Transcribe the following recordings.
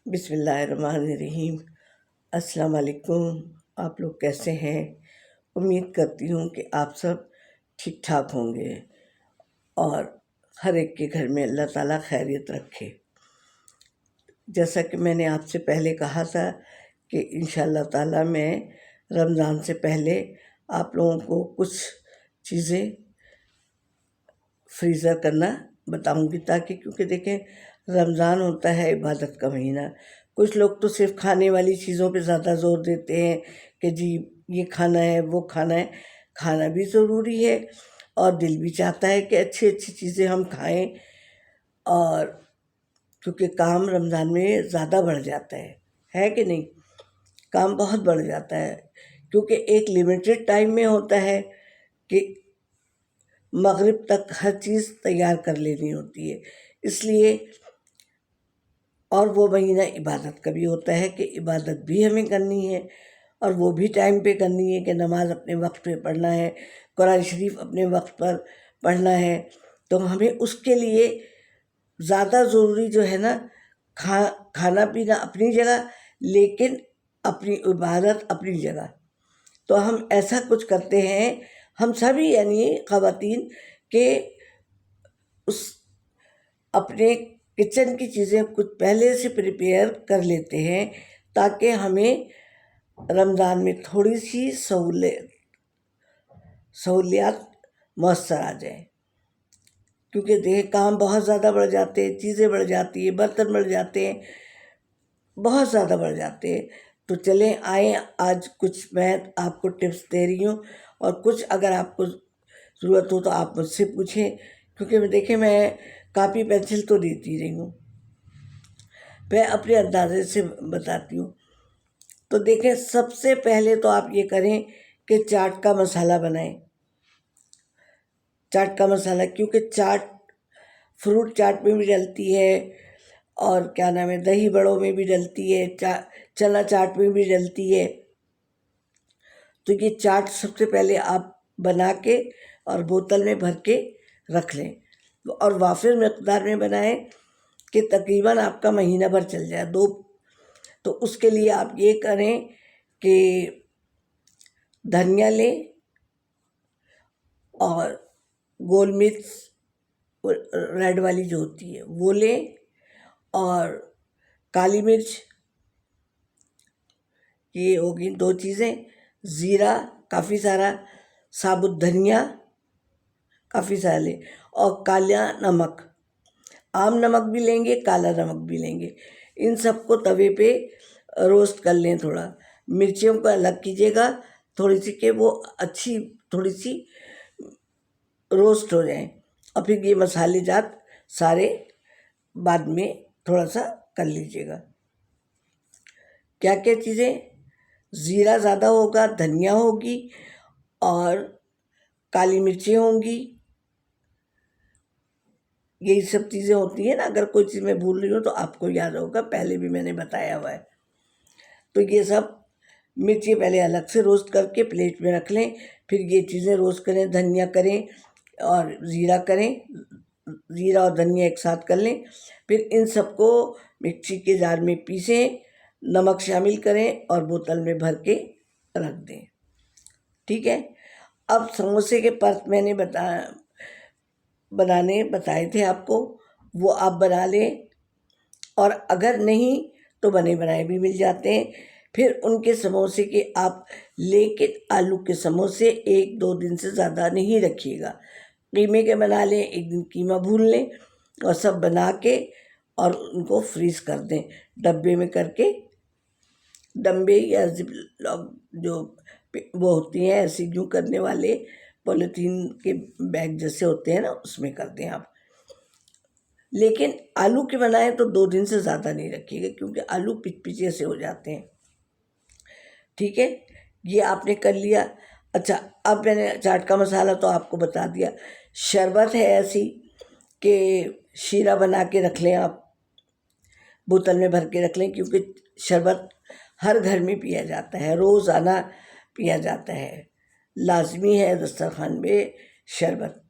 बिस्मिल्लाहिर्रहमानिर्रहीम। अस्सलाम वालेकुम। आप लोग कैसे हैं? उम्मीद करती हूँ कि आप सब ठीक ठाक होंगे और हर एक के घर में अल्लाह ताला खैरियत रखे। जैसा कि मैंने आपसे पहले कहा था कि इंशाअल्लाह ताला मैं रमज़ान से पहले आप लोगों को कुछ चीज़ें फ्रीज़र करना बताऊंगी, ताकि क्योंकि देखें रमज़ान होता है इबादत का महीना। कुछ लोग तो सिर्फ खाने वाली चीज़ों पे ज़्यादा ज़ोर देते हैं कि जी ये खाना है वो खाना है। खाना भी ज़रूरी है और दिल भी चाहता है कि अच्छी अच्छी चीज़ें हम खाएं, और क्योंकि काम रमज़ान में ज़्यादा बढ़ जाता है कि नहीं? काम बहुत बढ़ जाता है क्योंकि एक लिमिटेड टाइम में होता है कि मगरिब तक हर चीज़ तैयार कर लेनी होती है। इसलिए और वो महीना इबादत का भी होता है कि इबादत भी हमें करनी है, और वो भी टाइम पे करनी है कि नमाज अपने वक्त पे पढ़ना है, कुरान शरीफ अपने वक्त पर पढ़ना है। तो हमें उसके लिए ज़्यादा ज़रूरी जो है ना, खाना पीना अपनी जगह, लेकिन अपनी इबादत अपनी जगह। तो हम ऐसा कुछ करते हैं, हम सभी यानी ख़वातीन के उस अपने किचन की चीज़ें कुछ पहले से प्रिपेयर कर लेते हैं, ताकि हमें रमज़ान में थोड़ी सी सहूलियत मयसर आ जाए। क्योंकि देख काम बहुत ज़्यादा बढ़ जाते हैं, चीज़ें बढ़ जाती है, बर्तन बढ़ जाते हैं, बहुत ज़्यादा बढ़ जाते हैं। तो चलें आए, आज कुछ मैं आपको टिप्स दे रही हूँ, और कुछ अगर आपको ज़रूरत हो तो आप मुझसे पूछें, क्योंकि देखें मैं कापी पेंसिल तो देती रही हूँ, मैं अपने अंदाजे से बताती हूँ। तो देखें सबसे पहले तो आप ये करें कि चाट का मसाला बनाएं। चाट का मसाला, क्योंकि चाट फ्रूट चाट में भी डलती है, और क्या नाम है दही बड़ों में भी डलती है, चना चाट में भी डलती है। तो ये चाट सबसे पहले आप बना के और बोतल में भर के रख लें, और वाफिर मकदार में बनाएं कि तकरीबन आपका महीना भर चल जाए दो। तो उसके लिए आप ये करें कि धनिया लें और गोल मिर्च रेड वाली जो होती है वो लें, और काली मिर्च, ये होगी दो चीज़ें, ज़ीरा काफ़ी सारा, साबुत धनिया काफ़ी सारा लें, और काला नमक, आम नमक भी लेंगे, काला नमक भी लेंगे। इन सबको तवे पे रोस्ट कर लें। थोड़ा मिर्चियों को अलग कीजिएगा थोड़ी सी, कि वो अच्छी थोड़ी सी रोस्ट हो जाए, और फिर ये मसाले जात सारे बाद में थोड़ा सा कर लीजिएगा। क्या क्या चीज़ें? ज़ीरा ज़्यादा होगा, धनिया होगी, और काली मिर्चें होंगी। यही सब चीज़ें होती हैं ना, अगर कोई चीज़ मैं भूल रही हूँ तो आपको याद होगा, पहले भी मैंने बताया हुआ है। तो ये सब मिर्ची पहले अलग से रोस्ट करके प्लेट में रख लें, फिर ये चीज़ें रोस्ट करें, धनिया करें और ज़ीरा करें, ज़ीरा और धनिया एक साथ कर लें। फिर इन सबको मिक्सी के जार में पीसें, नमक शामिल करें और बोतल में भर के रख दें। ठीक है। अब समोसे के पर्स मैंने बनाने बताए थे आपको, वो आप बना लें, और अगर नहीं तो बने बनाए भी मिल जाते हैं। फिर उनके समोसे के आप, लेकिन आलू के समोसे 1-2 दिन से ज़्यादा नहीं रखिएगा। कीमे के बना लें, एक दिन कीमा भून लें और सब बना के और उनको फ्रीज़ कर दें डब्बे में करके। डब्बे या जो वो होती हैं ऐसे यूँ करने वाले पॉलीथीन के बैग जैसे होते हैं ना, उसमें कर दें आप। लेकिन आलू के बनाए तो 2 दिन से ज़्यादा नहीं रखिएगा, क्योंकि आलू पिचपिचे से हो जाते हैं। ठीक है, ये आपने कर लिया। अच्छा, अब मैंने चाट का मसाला तो आपको बता दिया। शरबत है ऐसी कि शीरा बना के रख लें आप, बोतल में भर के रख लें, क्योंकि शरबत हर घर में पिया जाता है, रोज़ाना पिया जाता है, लाजमी है दस्तरखान में शरबत।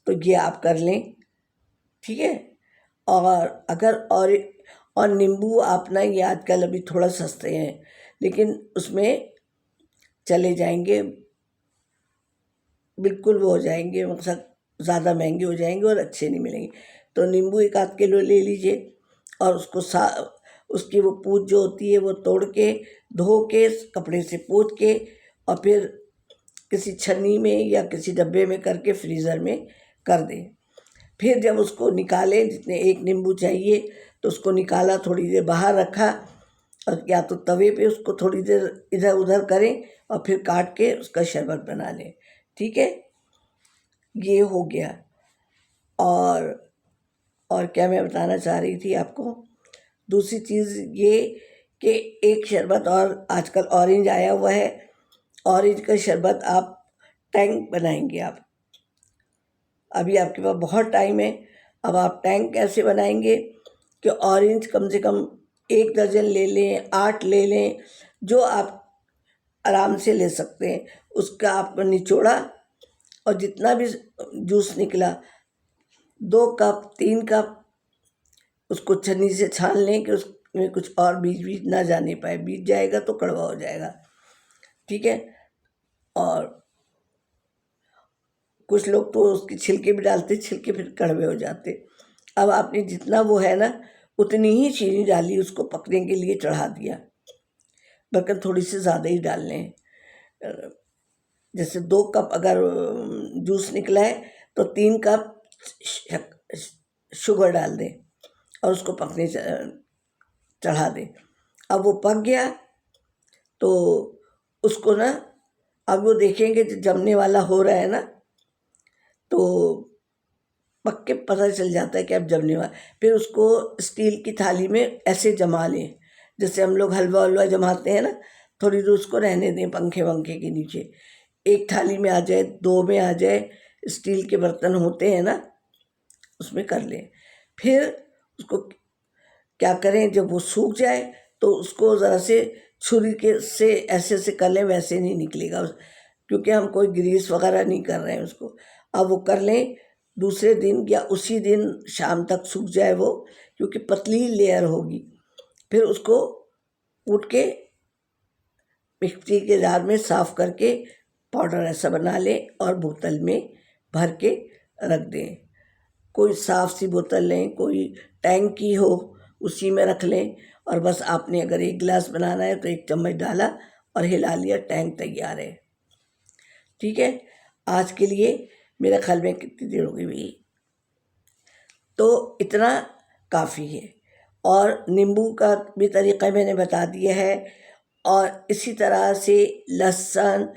तो ये आप कर लें। ठीक है। और अगर और नींबू आप ना, ये आजकल अभी थोड़ा सस्ते हैं, लेकिन उसमें चले जाएंगे, बिल्कुल वो हो जाएंगे, मतलब ज़्यादा महंगे हो जाएंगे और अच्छे नहीं मिलेंगे। तो नींबू 1 आध किलो ले लीजिए और उसको उसकी वो पूंछ जो होती है वो तोड़ के, धो के, कपड़े से पोंछ के, और फिर किसी छन्नी में या किसी डब्बे में करके फ्रीज़र में कर दें। फिर जब उसको निकालें, जितने 1 नींबू चाहिए तो उसको निकाला, थोड़ी देर बाहर रखा, और या तो तवे पे उसको थोड़ी देर इधर उधर करें और फिर काट के उसका शरबत बना लें। ठीक है, ये हो गया। और क्या मैं बताना चाह रही थी आपको, दूसरी चीज़ ये कि एक शरबत और आजकल ऑरेंज आया हुआ है, ऑरेंज का शरबत आप टैंक बनाएंगे आप, अभी आपके पास बहुत टाइम है। अब आप टैंक कैसे बनाएंगे कि ऑरेंज कम से कम 1 दर्जन ले लें, 8 ले लें, जो आप आराम से ले सकते हैं। उसका आपको निचोड़ा और जितना भी जूस निकला, 2 कप 3 कप, उसको छन्नी से छान लें कि उसमें कुछ और बीज बीज ना जाने पाए, बीज जाएगा तो कड़वा हो जाएगा। ठीक है, और कुछ लोग तो उसके छिलके भी डालते, छिलके फिर कड़वे हो जाते। अब आपने जितना वो है ना, उतनी ही चीनी डाली, उसको पकने के लिए चढ़ा दिया, बल्कि थोड़ी सी ज़्यादा ही डाल लें। जैसे 2 कप अगर जूस निकला है तो 3 कप शुगर डाल दें और उसको पकने चढ़ा दें। अब वो पक गया तो उसको ना, अब वो देखेंगे जमने वाला हो रहा है ना, तो पक के पता चल जाता है कि अब जमने वाला। फिर उसको स्टील की थाली में ऐसे जमा लें, जैसे हम लोग हलवा वलवा जमाते हैं ना, थोड़ी देर उसको रहने दें पंखे वंखे के नीचे। एक थाली में आ जाए, 2 में आ जाए, स्टील के बर्तन होते हैं ना, उसमें कर लें। फिर उसको क्या करें, जब वो सूख जाए तो उसको ज़रा से छुरी के से ऐसे ऐसे कर लें, वैसे नहीं निकलेगा क्योंकि हम कोई ग्रीस वगैरह नहीं कर रहे हैं उसको। अब वो कर लें, दूसरे दिन या उसी दिन शाम तक सूख जाए वो, क्योंकि पतली लेयर होगी। फिर उसको कूट के मिक्सी के जार में साफ़ करके पाउडर ऐसा बना लें और बोतल में भर के रख दें। कोई साफ़ सी बोतल लें, कोई टैंक की हो, उसी में रख लें, और बस आपने अगर 1 गिलास बनाना है तो 1 चम्मच डाला और हिला लिया, टैंक तैयार है। ठीक है, आज के लिए मेरे ख्याल में कितनी देर हो गई भाई, तो इतना काफ़ी है। और नींबू का भी तरीक़ा मैंने बता दिया है। और इसी तरह से लहसुन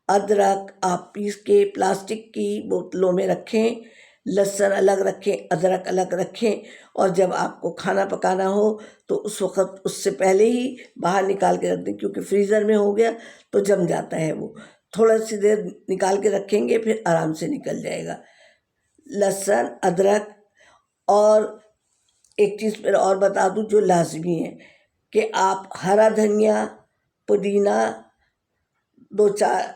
अदरक आप पीस के प्लास्टिक की बोतलों में रखें, लहसुन अलग रखें, अदरक अलग रखें, और जब आपको खाना पकाना हो तो उस वक़्त उससे पहले ही बाहर निकाल के रख दें, क्योंकि फ्रीज़र में हो गया तो जम जाता है वो। थोड़ा सी देर निकाल के रखेंगे फिर आराम से निकल जाएगा। लहसुन अदरक, और एक चीज़ फिर और बता दूँ जो लाजमी है, कि आप हरा धनिया, पुदीना, 2 4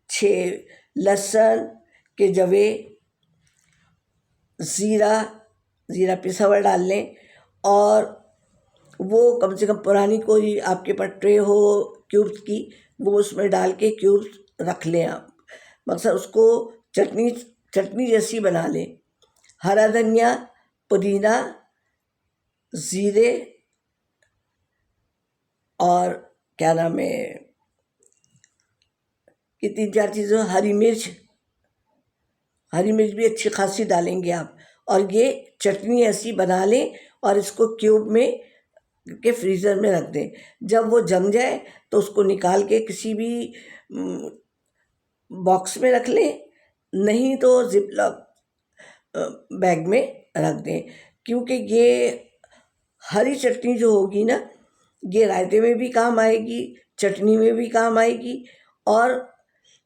6 लहसुन के जवे, ज़ीरा पिसा हुआ डाल लें, और वो कम से कम पुरानी कोई आपके पास ट्रे हो क्यूब्स की, वो उसमें डाल के क्यूब्स रख लें आप, मकसद उसको चटनी जैसी बना लें। हरा धनिया, पुदीना, ज़ीरे, और क्या नाम है, ये 3 4 चीज़ें, हरी मिर्च भी अच्छी खासी डालेंगे आप, और ये चटनी ऐसी बना लें और इसको क्यूब में के फ्रीज़र में रख दें। जब वो जम जाए तो उसको निकाल के किसी भी बॉक्स में रख लें, नहीं तो ज़िपलॉक बैग में रख दें, क्योंकि ये हरी चटनी जो होगी ना, ये रायते में भी काम आएगी, चटनी में भी काम आएगी, और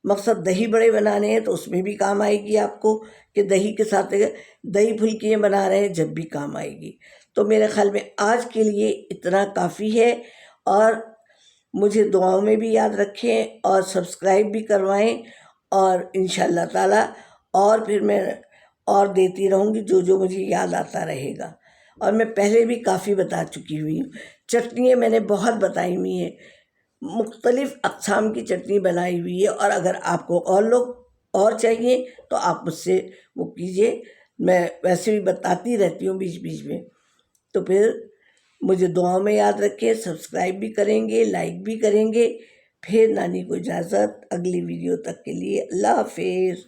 मकसद दही बड़े बनाने हैं तो उसमें भी काम आएगी आपको, कि दही के साथ दही फुल्कियाँ बना रहे हैं जब भी काम आएगी। तो मेरे ख़्याल में आज के लिए इतना काफ़ी है, और मुझे दुआओं में भी याद रखें और सब्सक्राइब भी करवाएं, और इंशाअल्लाह ताला और फिर मैं और देती रहूँगी जो जो मुझे याद आता रहेगा। और मैं पहले भी काफ़ी बता चुकी हुई हूँ। चटनियाँ मैंने बहुत बताई हुई हैं, मुख्तलिफ़ अक़साम की चटनी बनाई हुई है। और अगर आपको और चाहिए तो आप मुझसे वो कीजिए, मैं वैसे भी बताती रहती हूँ बीच बीच में। तो फिर मुझे दुआओं में याद रखें, सब्सक्राइब भी करेंगे, लाइक भी करेंगे। फिर नानी को इजाज़त, अगली वीडियो तक के लिए अल्लाह हाफ़िज़।